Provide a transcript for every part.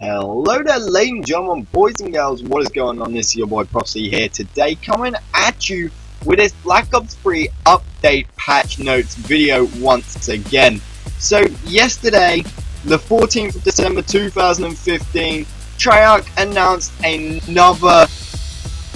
Hello there, ladies and gentlemen, boys and girls, what is going on? This is your boy ProphSquad here today, coming at you with this Black Ops 3 update patch notes video once again. So yesterday, the 14th of December 2015, Treyarch announced another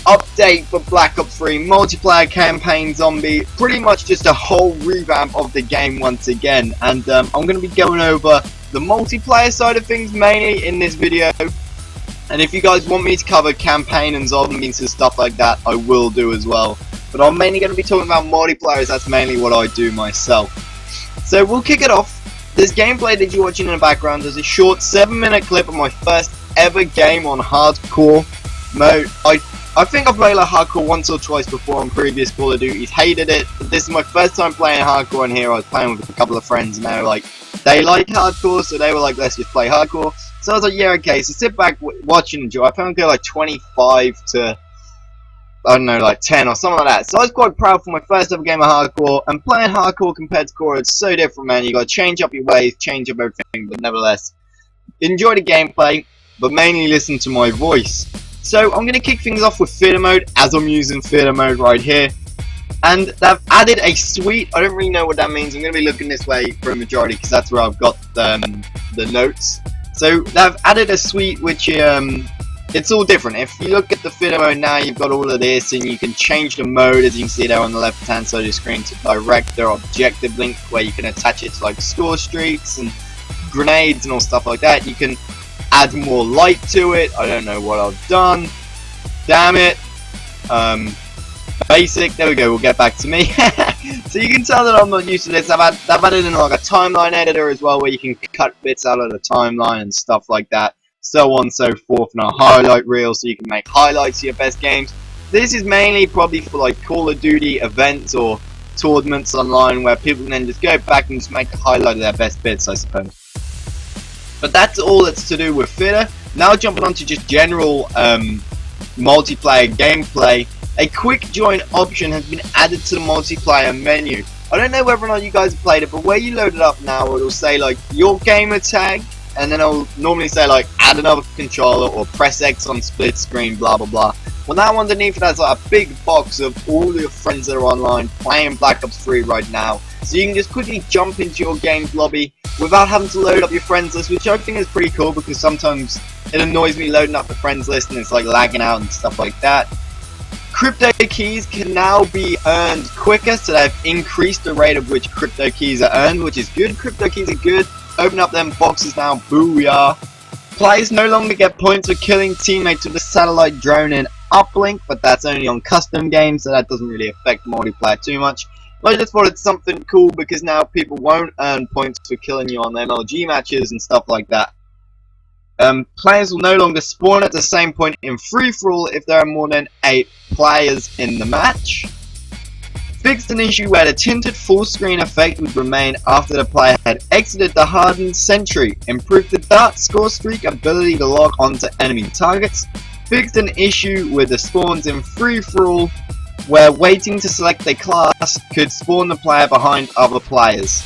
update for Black Ops 3 multiplayer campaign zombie, pretty much just a whole revamp of the game once again. And I'm going to be going over the multiplayer side of things mainly in this video, and if you guys want me to cover campaign and zombies and stuff like that, I will do as well, but I'm mainly going to be talking about multiplayer as that's mainly what I do myself. So we'll kick it off. This gameplay that you're watching in the background is a short 7-minute clip of my first ever game on hardcore mode. I think I've played like hardcore once or twice before on previous Call of Duties, hated it, but this is my first time playing hardcore, and here I was playing with a couple of friends and they were like, they like hardcore, so they were like, let's just play hardcore. So I was like, yeah, okay, so sit back, watch and enjoy. I think I go like 25 to, I don't know, like 10 or something like that. So I was quite proud for my first ever game of hardcore, and playing hardcore compared to core, it's so different, man. You gotta change up your ways, change up everything, but nevertheless, enjoy the gameplay, but mainly listen to my voice. So I'm gonna kick things off with theater mode, as I'm using theater mode right here. And they've added a suite. I don't really know what that means. I'm going to be looking this way for a majority because that's where I've got the notes. So they've added a suite which it's all different. If you look at the theater mode now, you've got all of this, and you can change the mode, as you can see there on the left hand side of the screen, to direct their objective link, where you can attach it to like score streaks and grenades and all stuff like that. You can add more light to it. I don't know what I've done. Damn it. Basic, there we go, we'll get back to me. So you can tell that I'm not used to this. They've added in like a timeline editor as well, where you can cut bits out of the timeline and stuff like that, so on and so forth, and a highlight reel so you can make highlights of your best games. This is mainly probably for like Call of Duty events or tournaments online, where people can then just go back and just make a highlight of their best bits, I suppose. But that's all it's to do with theater. Now jumping on to just general multiplayer gameplay. A quick join option has been added to the multiplayer menu. I don't know whether or not you guys have played it, but where you load it up now, it'll say like your gamer tag, and then it'll normally say like add another controller or press X on split screen, blah blah blah. Well, now underneath it has like a big box of all your friends that are online playing Black Ops 3 right now. So you can just quickly jump into your game's lobby without having to load up your friends list, which I think is pretty cool because sometimes it annoys me loading up the friends list and it's like lagging out and stuff like that. Crypto keys can now be earned quicker, so they've increased the rate at which crypto keys are earned, which is good. Crypto keys are good. Open up them boxes now, booyah. Players no longer get points for killing teammates with a satellite drone in uplink, but that's only on custom games, so that doesn't really affect multiplayer too much. But I just thought it's something cool because now people won't earn points for killing you on MLG matches and stuff like that. Players will no longer spawn at the same point in free-for-all if there are more than 8 players in the match. Fixed an issue where the tinted full-screen effect would remain after the player had exited the hardened sentry. Improved the dart score streak ability to lock onto enemy targets. Fixed an issue with the spawns in free-for-all where waiting to select a class could spawn the player behind other players.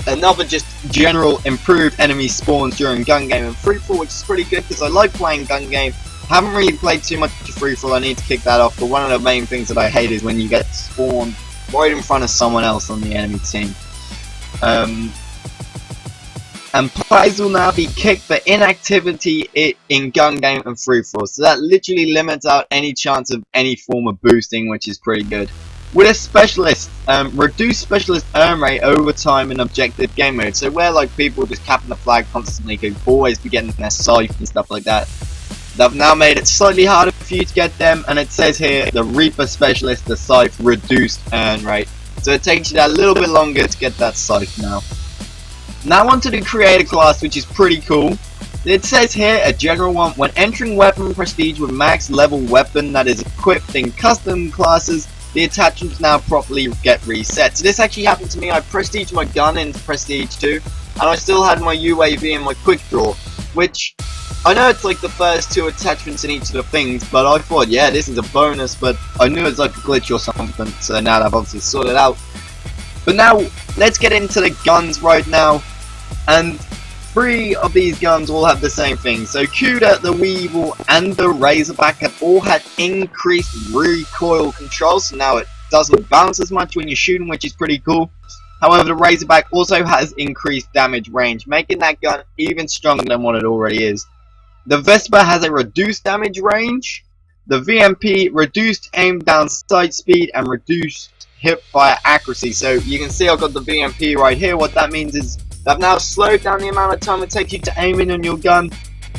Another just general improved enemy spawns during gun game and free for all, which is pretty good because I like playing gun game. Haven't really played too much free for all, I need to kick that off, but one of the main things that I hate is when you get spawned right in front of someone else on the enemy team. And players will now be kicked for inactivity in gun game and free for all, so that literally limits out any chance of any form of boosting, which is pretty good. With a specialist, reduce specialist earn rate over time in objective game mode. So where like people just capping the flag constantly could always be getting their scythe and stuff like that. They've now made it slightly harder for you to get them, and it says here the Reaper specialist, the scythe reduced earn rate. So it takes you that little bit longer to get that scythe now. Now I wanted to create a class which is pretty cool. It says here, a general one, when entering weapon prestige with max level weapon that is equipped in custom classes, the attachments now properly get reset. So this actually happened to me. I prestiged my gun in Prestige 2, and I still had my UAV and my quick draw, which I know it's like the first 2 attachments in each of the things, but I thought, yeah, this is a bonus, but I knew it was like a glitch or something, so now I've obviously sorted it out. But now, let's get into the guns right now, and 3 of these guns all have the same thing. So Cuda, the Weevil, and the Razorback have all had increased recoil control, so now it doesn't bounce as much when you're shooting, which is pretty cool. However, the Razorback also has increased damage range, making that gun even stronger than what it already is. The Vespa has a reduced damage range. The VMP reduced aim down sight speed and reduced hip fire accuracy. So you can see I've got the VMP right here. What that means is I've now slowed down the amount of time it takes you to aim in on your gun,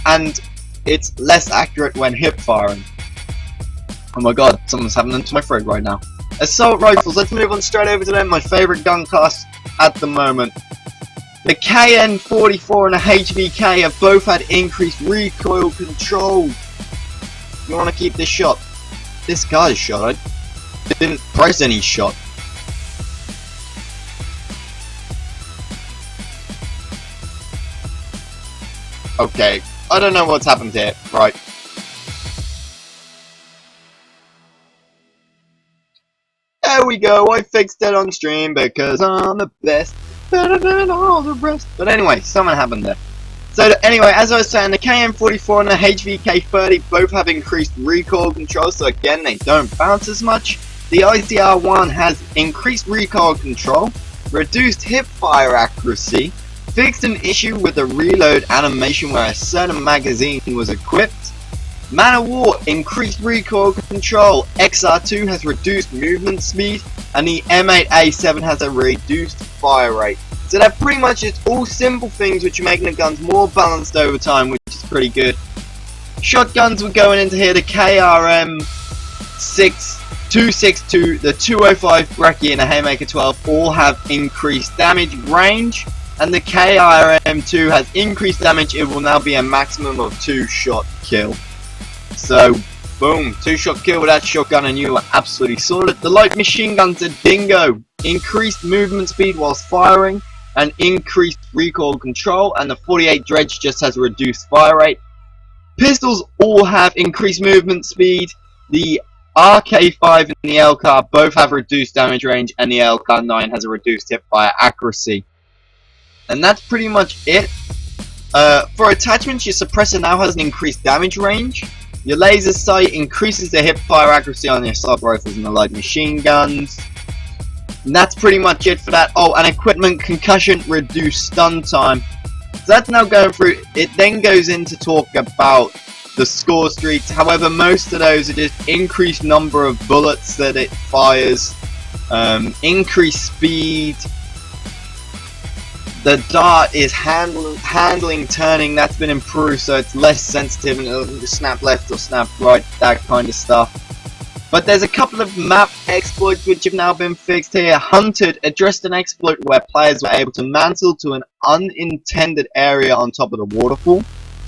and it's less accurate when hip firing. Oh my god, someone's having them to my throat right now. Assault rifles, let's move on straight over to them, my favourite gun class at the moment. The KN-44 and the HVK have both had increased recoil control. You want to keep this shot. This guy's shot, I didn't press any shot. Okay, I don't know what's happened here. Right. There we go, I fixed it on stream because I'm the best, better than all the rest. But anyway, something happened there. So anyway, as I was saying, the KN-44 and the HVK-30 both have increased recoil control, so again, they don't bounce as much. The ICR-1 has increased recoil control, reduced hip fire accuracy, fixed an issue with the reload animation where a certain magazine was equipped. Man of War increased recoil control, XR2 has reduced movement speed, and the M8A7 has a reduced fire rate. So they're pretty much just all simple things which are making the guns more balanced over time, which is pretty good. Shotguns were going into here, the KRM 262, the 205 Brecci, and the Haymaker 12 all have increased damage range, and the KRM2 has increased damage. It will now be a maximum of 2-shot kill. So, boom, 2-shot kill with that shotgun and you are absolutely sorted. The light machine guns, the Dingo, increased movement speed whilst firing and increased recoil control, and the 48 Dredge just has a reduced fire rate. Pistols all have increased movement speed. The RK5 and the LK both have reduced damage range, and the LK9 has a reduced hip fire accuracy. And that's pretty much it. For attachments, your suppressor now has an increased damage range. Your laser sight increases the hip fire accuracy on your assault rifles and the light machine guns. And that's pretty much it for that. Oh, and equipment concussion, reduced stun time. So that's now going through. It then goes into talk about the score streaks. However, most of those are just increased number of bullets that it fires, increased speed. The dart is handling turning, that's been improved, so it's less sensitive and it'll snap left or snap right, that kind of stuff. But there's a couple of map exploits which have now been fixed here. Hunted addressed an exploit where players were able to mantle to an unintended area on top of the waterfall.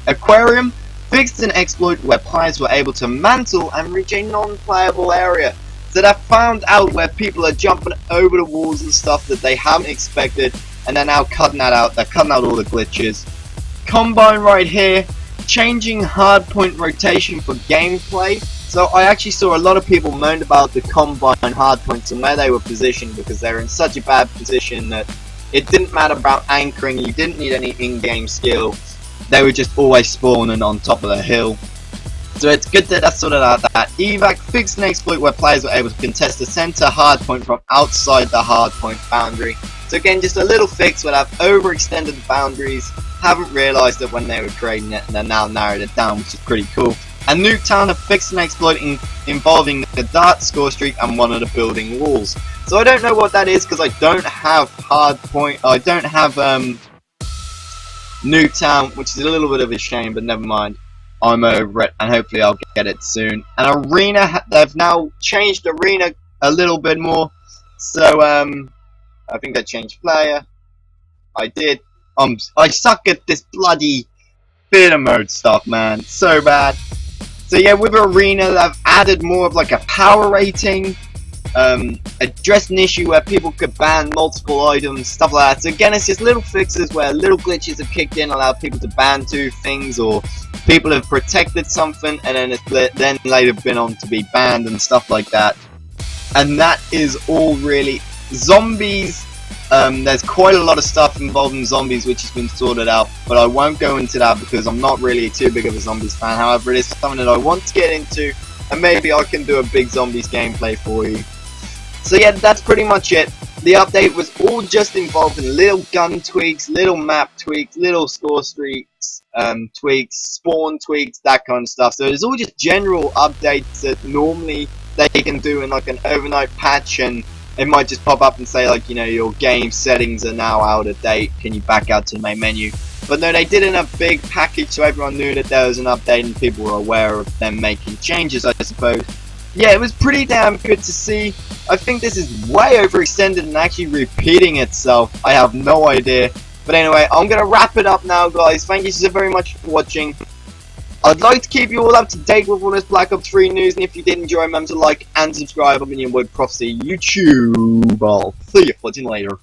Aquarium fixed an exploit where players were able to mantle and reach a non-playable area. So they found out where people are jumping over the walls and stuff that they haven't expected, and they're now cutting that out. They're cutting out all the glitches. Combine right here, changing hardpoint rotation for gameplay. So I actually saw a lot of people moaned about the Combine hardpoints and where they were positioned, because they're in such a bad position that it didn't matter about anchoring, you didn't need any in-game skill. They were just always spawning on top of the hill. So it's good that that's sorted out. That evac fixed an exploit where players were able to contest the center hardpoint from outside the hardpoint boundary. So again, just a little fix where they've overextended the boundaries, haven't realised it when they were creating it, and they're now narrowed it down, which is pretty cool. And Nuketown have fixed an exploit involving the dart score streak and one of the building walls. So I don't know what that is because I don't have hardpoint. I don't have Nuketown, which is a little bit of a shame, but never mind. I'm over it, and hopefully I'll get it soon. And Arena, they've now changed Arena a little bit more. So I think I changed player. I did. I suck at this bloody theater mode stuff, man. It's so bad. So yeah, with Arena, they've added more of like a power rating, addressed an issue where people could ban multiple items, stuff like that. So again, it's just little fixes where little glitches have kicked in, allow people to ban two things, or people have protected something and then it's then later been on to be banned and stuff like that. And that is all really. Zombies There's quite a lot of stuff involving zombies which has been sorted out, but I won't go into that because I'm not really too big of a zombies fan. However, it is something that I want to get into, and maybe I can do a big zombies gameplay for you. So yeah, that's pretty much it. The update was all just involved in little gun tweaks, little map tweaks, little score streaks, tweaks, spawn tweaks, that kind of stuff. So it's all just general updates that normally they can do in like an overnight patch, and it might just pop up and say like, you know, your game settings are now out of date, can you back out to the main menu? But no, they did it in a big package so everyone knew that there was an update and people were aware of them making changes, I suppose. Yeah, it was pretty damn good to see. I think this is way overextended and actually repeating itself. I have no idea. But anyway, I'm going to wrap it up now, guys. Thank you so very much for watching. I'd like to keep you all up to date with all this Black Ops 3 news, and if you did enjoy, remember to like and subscribe. I've been your boy ProphSquad YouTube. I'll see you later.